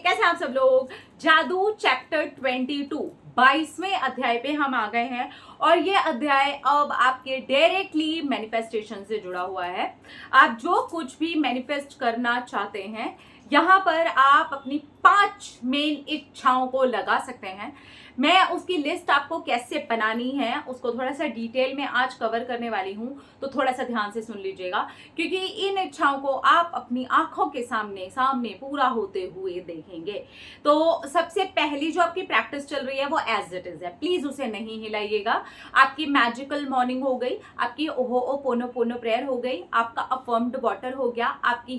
कैसे आप सब लोग। जादू चैप्टर 22 22वें अध्याय पे हम आ गए हैं और ये अध्याय अब आपके डायरेक्टली मैनिफेस्टेशन से जुड़ा हुआ है। आप जो कुछ भी मैनिफेस्ट करना चाहते हैं यहाँ पर आप अपनी 5 मेन इच्छाओं को लगा सकते हैं। मैं उसकी लिस्ट आपको कैसे बनानी है उसको थोड़ा सा डिटेल में आज कवर करने वाली हूँ, तो थोड़ा सा ध्यान से सुन लीजिएगा क्योंकि इन इच्छाओं को आप अपनी आंखों के सामने पूरा होते हुए देखेंगे। तो सबसे पहली जो आपकी प्रैक्टिस चल रही है वो एज इट इज है, प्लीज उसे नहीं हिलाइएगा। आपकी मैजिकल मॉर्निंग हो गई, आपकी ओहोओपोनोपोनो प्रेयर हो गई, आपका अफर्म्ड वाटर हो गया, आपकी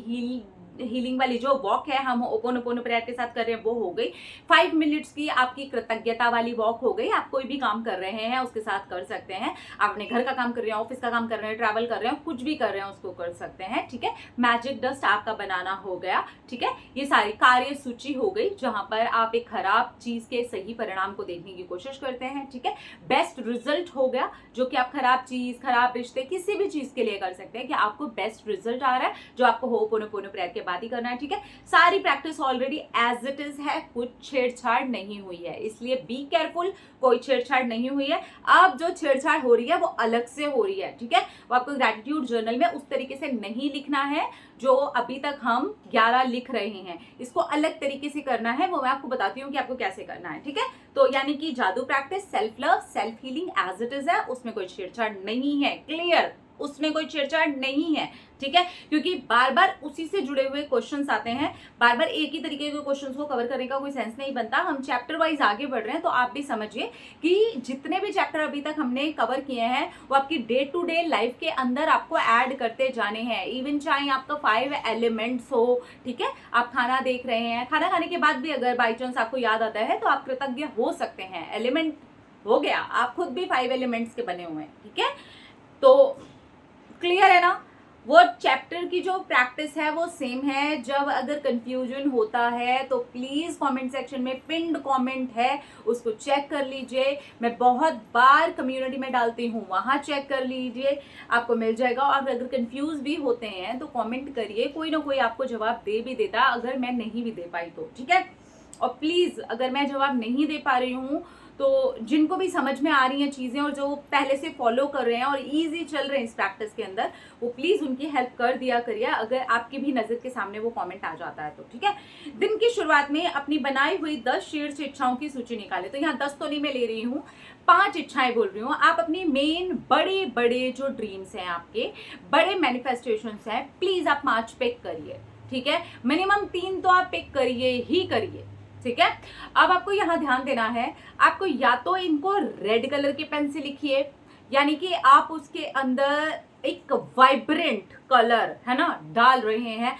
हीलिंग वाली जो वॉक है हम ओपोनोपोनो प्रेयर के साथ कर रहे हैं वो हो गई। 5 मिनट्स की आपकी कृतज्ञता वाली वॉक हो गई। आप कोई भी काम कर रहे हैं उसके साथ कर सकते हैं। आप अपने घर का काम कर रहे हैं, ऑफिस का काम कर रहे हैं, ट्रैवल कर रहे हैं, कुछ भी कर रहे हैं उसको कर सकते हैं। ठीक है, मैजिक डस्ट आपका बनाना हो गया। ठीक है, ये सारी कार्य सूची हो गई जहां पर आप एक खराब चीज के सही परिणाम को देखने की कोशिश करते हैं। ठीक है, बेस्ट रिजल्ट हो गया जो कि आप खराब चीज, खराब रिश्ते, किसी भी चीज के लिए कर सकते हैं कि आपको बेस्ट रिजल्ट आ रहा है जो आपको होपोनोपोनो प्रेयर के बात ही करना है। ठीक है, सारी practice already as it is है, कुछ छेड़छाड़ नहीं हुई है, इसलिए बी केयरफुल, कोई छेड़छाड़ नहीं हुई है। अब जो छेड़छाड़ हो रही है वो अलग से हो रही है। ठीक है, वो आपको ग्रैटिट्यूड जर्नल में उस तरीके से नहीं लिखना है जो अभी तक हम 11 लिख रहे हैं, इसको अलग तरीके से करना है। वो मैं आपको बताती हूँ कि आपको कैसे करना है। ठीक है, तो यानी कि जादू practice, self love, self healing as it is है, उसमें कोई छेड़छाड़ नहीं है। क्लियर, उसमें कोई छेड़छाड़ नहीं है। ठीक है, क्योंकि बार बार उसी से जुड़े हुए क्वेश्चंस आते हैं, बार बार एक ही तरीके के क्वेश्चंस को कवर करने का कोई सेंस नहीं बनता। हम चैप्टर वाइज आगे बढ़ रहे हैं, तो आप भी समझिए कि जितने भी चैप्टर अभी तक हमने कवर किए हैं वो आपकी डे टू डे लाइफ के अंदर आपको ऐड करते जाने हैं। इवन चाहे आपका 5 एलिमेंट्स हो, ठीक है, आप खाना देख रहे हैं, खाना खाने के बाद भी अगर बाई चांस आपको याद आता है तो आप कृतज्ञ हो सकते हैं। एलिमेंट हो गया, आप खुद भी 5 एलिमेंट्स के बने हुए हैं। ठीक है, तो क्लियर है ना। वो चैप्टर की जो प्रैक्टिस है वो सेम है। जब अगर कंफ्यूजन होता है तो प्लीज कमेंट सेक्शन में पिन्ड कमेंट है उसको चेक कर लीजिए। मैं बहुत बार कम्युनिटी में डालती हूँ, वहां चेक कर लीजिए, आपको मिल जाएगा। और अगर कंफ्यूज भी होते हैं तो कमेंट करिए, कोई ना कोई आपको जवाब दे भी देता अगर मैं नहीं भी दे पाई तो। ठीक है, और प्लीज अगर मैं जवाब नहीं दे पा रही हूँ तो जिनको भी समझ में आ रही हैं चीज़ें और जो पहले से फॉलो कर रहे हैं और इजी चल रहे हैं इस प्रैक्टिस के अंदर, वो प्लीज़ उनकी हेल्प कर दिया करिए अगर आपकी भी नज़र के सामने वो कमेंट आ जाता है तो। ठीक है, दिन की शुरुआत में अपनी बनाई हुई 10 शीर्ष इच्छाओं की सूची निकाले। तो यहाँ 10 तो नहीं मैं ले रही हूँ, 5 इच्छाएं बोल रही हूँ। आप अपनी मेन बड़े बड़े जो ड्रीम्स हैं, आपके बड़े मैनिफेस्टेशंस हैं, प्लीज़ आप 5 पिक करिए। ठीक है, मिनिमम 3 तो आप पिक करिए ही करिए। ठीक है, अब आपको यहां ध्यान देना है, आपको या तो इनको रेड कलर के पेन से लिखिए, यानी कि आप उसके अंदर एक वाइब्रेंट कलर है ना डाल रहे हैं।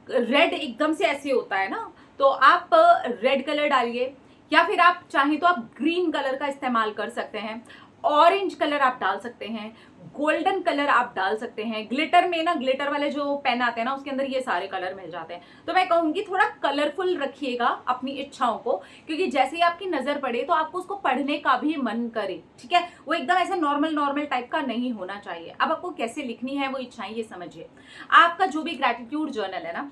रेड एकदम से ऐसे होता है ना, तो आप रेड कलर डालिए, या फिर आप चाहें तो आप ग्रीन कलर का इस्तेमाल कर सकते हैं, ऑरेंज कलर आप डाल सकते हैं, गोल्डन कलर आप डाल सकते हैं। ग्लिटर में ना, ग्लिटर वाले जो पेन आते हैं ना उसके अंदर ये सारे कलर मिल जाते हैं। तो मैं कहूंगी थोड़ा कलरफुल रखिएगा अपनी इच्छाओं को, क्योंकि जैसे ही आपकी नजर पड़े तो आपको उसको पढ़ने का भी मन करे। ठीक है, वो एकदम ऐसा नॉर्मल टाइप का नहीं होना चाहिए। अब आपको कैसे लिखनी है वो इच्छाएं ये समझिए। आपका जो भी ग्रैटिट्यूड जर्नल है ना,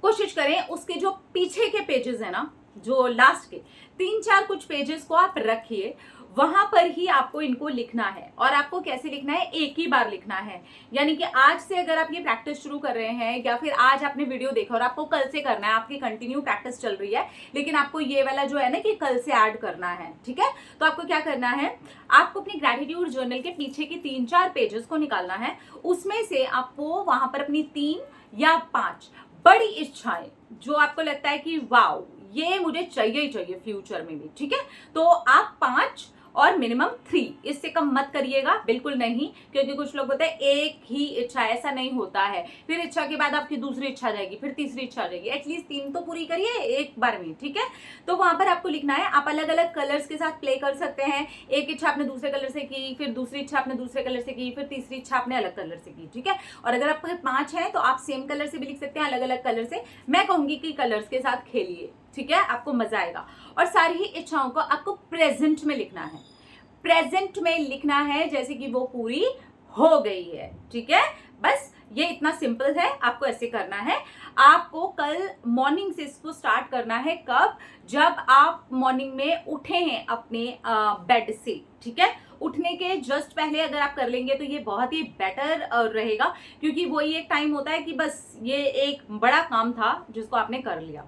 कोशिश करें उसके जो पीछे के पेजेस है ना, जो लास्ट के 3-4 कुछ पेजेस को आप रखिए, वहां पर ही आपको इनको लिखना है। और आपको कैसे लिखना है, एक ही बार लिखना है। यानी कि आज से अगर आप ये प्रैक्टिस शुरू कर रहे हैं या फिर आज आपने वीडियो देखा और आपको कल से करना है, आपकी कंटिन्यू प्रैक्टिस चल रही है, लेकिन आपको ये वाला जो है ना कि कल से ऐड करना है। ठीक है, तो आपको क्या करना है, आपको अपनी ग्रैटिट्यूड जर्नल के पीछे की 3-4 पेजेस को निकालना है। उसमें से आपको वहां पर अपनी 3 या 5 बड़ी इच्छाएं जो आपको लगता है कि वाओ ये मुझे चाहिए ही चाहिए फ्यूचर में भी। ठीक है, तो आप 5 और मिनिमम 3, इससे कम मत करिएगा, बिल्कुल नहीं। क्योंकि कुछ लोग बोलते हैं एक ही इच्छा, ऐसा नहीं होता है। फिर इच्छा के बाद आपकी दूसरी इच्छा जाएगी, फिर तीसरी इच्छा आ जाएगी। एटलीस्ट 3 तो पूरी करिए एक बार में। ठीक है, तो वहां पर आपको लिखना है। आप अलग अलग कलर्स के साथ प्ले कर सकते हैं। एक इच्छा आपने दूसरे कलर से की, फिर दूसरी इच्छा आपने दूसरे कलर से की, फिर तीसरी इच्छा आपने अलग कलर से की। ठीक है, और अगर आपके 5 है तो आप सेम कलर से भी लिख सकते हैं, अलग अलग कलर से। मैं कहूंगी कि कलर्स के साथ खेलिए। ठीक है, आपको मजा आएगा। और सारी ही इच्छाओं को आपको प्रेजेंट में लिखना है। प्रेजेंट में लिखना है जैसे कि वो पूरी हो गई है। ठीक है, बस ये इतना सिंपल है, आपको ऐसे करना है। आपको कल मॉर्निंग से इसको स्टार्ट करना है। कब? जब आप मॉर्निंग में उठे हैं अपने बेड से, ठीक है, उठने के जस्ट पहले अगर आप कर लेंगे तो ये बहुत ही बेटर रहेगा, क्योंकि वही एक टाइम होता है कि बस ये एक बड़ा काम था जिसको आपने कर लिया।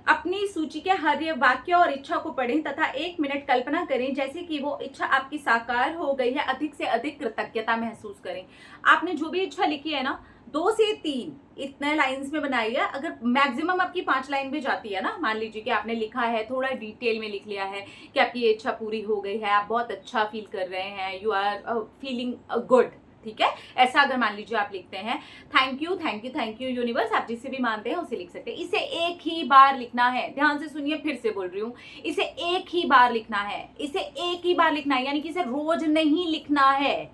अपनी सूची के हर वाक्य और इच्छा को पढ़ें तथा 1 मिनट कल्पना करें जैसे कि वो इच्छा आपकी साकार हो गई है। अधिक से अधिक कृतज्ञता महसूस करें। आपने जो भी इच्छा लिखी है ना, 2 से 3 इतने लाइंस में बनाई है। अगर मैक्सिमम आपकी 5 लाइन भी जाती है ना, मान लीजिए कि आपने लिखा है, थोड़ा डिटेल में लिख लिया है कि आपकी ये इच्छा पूरी हो गई है, आप बहुत अच्छा फील कर रहे हैं, यू आर फीलिंग गुड, ठीक है, ऐसा अगर मान लीजिए आप लिखते हैं, thank you thank you thank you universe, आप जिसे भी मानते हैं उसे लिख सकते हैं। इसे एक ही बार लिखना है, ध्यान से सुनिए, फिर से बोल रही हूँ, इसे एक ही बार लिखना है, इसे एक ही बार लिखना है, यानी कि इसे रोज नहीं लिखना है।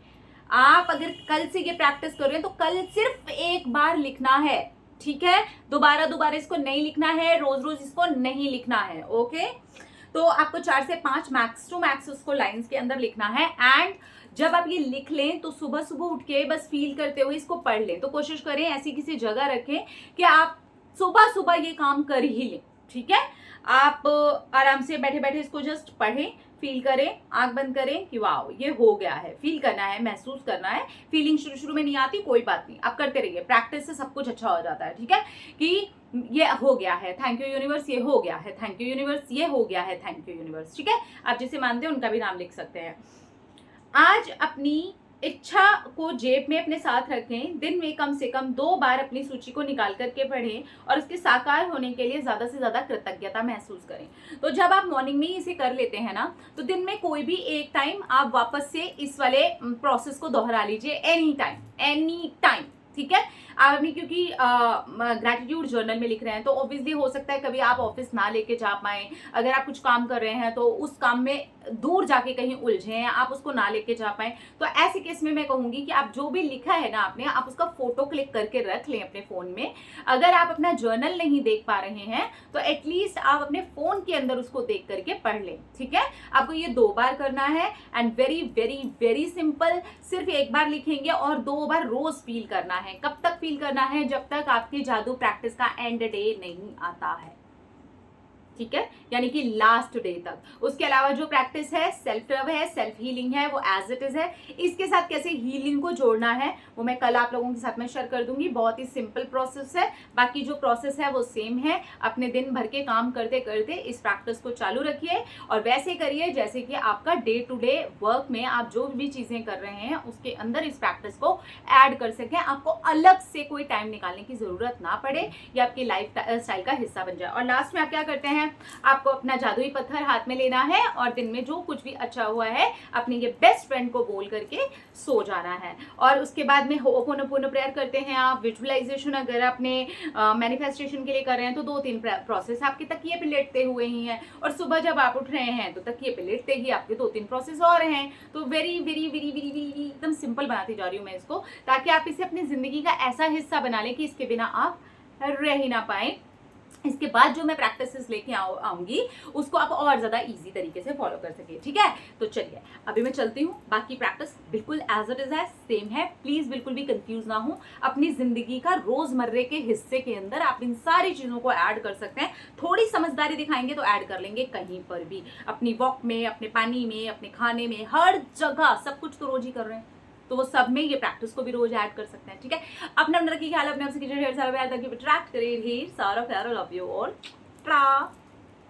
आप अगर कल से ये प्रैक्टिस कर रहे हैं तो कल सिर्फ एक बार लिखना है, ठीक है, दोबारा दोबारा इसको नहीं लिखना है, रोज रोज इसको नहीं लिखना है। ओके, तो आपको 4 से 5 मैक्स टू मैक्स उसको लाइंस के अंदर लिखना है। एंड जब आप ये लिख लें तो सुबह सुबह उठ के बस फील करते हुए इसको पढ़ लें। तो कोशिश करें ऐसी किसी जगह रखें कि आप सुबह सुबह ये काम कर ही लें, ठीक है। आप आराम से बैठे बैठे इसको जस्ट पढ़ें, फील करें, आंख बंद करें कि वाह ये हो गया है। फील करना है, महसूस करना है। फीलिंग शुरू शुरू में नहीं आती, कोई बात नहीं, आप करते रहिए, प्रैक्टिस से सब कुछ अच्छा हो जाता है, ठीक है, कि ये हो गया है, थैंक यू यूनिवर्स, ये हो गया है, थैंक यू यूनिवर्स, ये हो गया है, थैंक यू यूनिवर्स, ठीक है। आप जिसे मानते हैं उनका भी नाम लिख सकते हैं। आज अपनी इच्छा को जेब में अपने साथ रखें। दिन में कम से कम 2 बार अपनी सूची को निकाल करके पढ़ें और उसके साकार होने के लिए ज़्यादा से ज़्यादा कृतज्ञता महसूस करें। तो जब आप मॉर्निंग में इसे कर लेते हैं ना, तो दिन में कोई भी एक टाइम आप वापस से इस वाले प्रोसेस को दोहरा लीजिए, एनी टाइम, ठीक है। आपने क्योंकि ग्रैटिट्यूड जर्नल में लिख रहे हैं तो ऑब्वियसली हो सकता है कभी आप ऑफिस ना लेके जा पाए। अगर आप कुछ काम कर रहे हैं तो उस काम में दूर जाके कहीं उलझे हैं, आप उसको ना लेके जा पाए, तो ऐसे केस में मैं कहूंगी कि आप जो भी लिखा है ना आपने, आप उसका फोटो क्लिक करके रख लें अपने फोन में। अगर आप अपना जर्नल नहीं देख पा रहे हैं तो एटलीस्ट आप अपने फोन के अंदर उसको देख करके पढ़ लें, ठीक है। आपको ये 2 बार करना है and very very very simple. सिर्फ 1 बार लिखेंगे और 2 बार रोज फील करना है। कब तक फील करना है? जब तक आपकी जादू प्रैक्टिस का एंड डे नहीं आता है, ठीक है, यानी कि लास्ट डे तक। उसके अलावा जो प्रैक्टिस है, सेल्फ लव है, सेल्फ हीलिंग है, वो एज इट इज है। इसके साथ कैसे हीलिंग को जोड़ना है वो मैं कल आप लोगों के साथ में शेयर कर दूंगी। बहुत ही सिंपल प्रोसेस है, बाकी जो प्रोसेस है वो सेम है। अपने दिन भर के काम करते करते इस प्रैक्टिस को चालू रखिए और वैसे करिए जैसे कि आपका डे टू डे वर्क में आप जो भी चीजें कर रहे हैं उसके अंदर इस प्रैक्टिस को ऐड कर सकें। आपको अलग से कोई टाइम निकालने की जरूरत ना पड़े, ये आपकी लाइफ स्टाइल का हिस्सा बन जाए। और लास्ट में आप क्या करते हैं, आपको अपना जादुई पत्थर हाथ में लेना है और दिन में जो कुछ भी अच्छा हुआ है अपने ये बेस्ट फ्रेंड को बोल करके सो जाना है। और उसके बाद में होपोनोपोनो प्रेयर करते हैं आप। विजुअलाइजेशन अगर आपने मैनिफेस्टेशन के लिए कर रहे हैं तो 2-3 प्रोसेस आपके तकिए पे लेटते हुए ही हैं, और सुबह जब आप उठ रहे हैं तो तकिए पे लेटते ही आपके 2-3 प्रोसेस और हैं। तो very very very very very एकदम सिंपल बनाती जा रही हूँ मैं इसको, ताकि आप इसे अपनी जिंदगी का ऐसा हिस्सा बना लें कि इसके बिना आप रह ही ना पाए। इसके बाद जो मैं प्रैक्टिसेस लेके आऊंगी उसको आप और ज्यादा इजी तरीके से फॉलो कर सके, ठीक है। तो चलिए अभी मैं चलती हूँ, बाकी प्रैक्टिस बिल्कुल एज इट इज है, सेम है। प्लीज बिल्कुल भी कंफ्यूज ना हो। अपनी जिंदगी का रोजमर्रे के हिस्से के अंदर आप इन सारी चीजों को ऐड कर सकते हैं। थोड़ी समझदारी दिखाएंगे तो ऐड कर लेंगे कहीं पर भी, अपनी वॉक में, अपने पानी में, अपने खाने में, हर जगह। सब कुछ तो रोज ही कर रहे हैं तो वो सब में ये प्रैक्टिस को भी रोज ऐड कर सकते हैं, ठीक है। अपना रखिए ख्याल, अपने आपसे कीजिए ढेर सारा प्यार ताकि अट्रैक्ट करिए ढेर सारा प्यार। Love you all.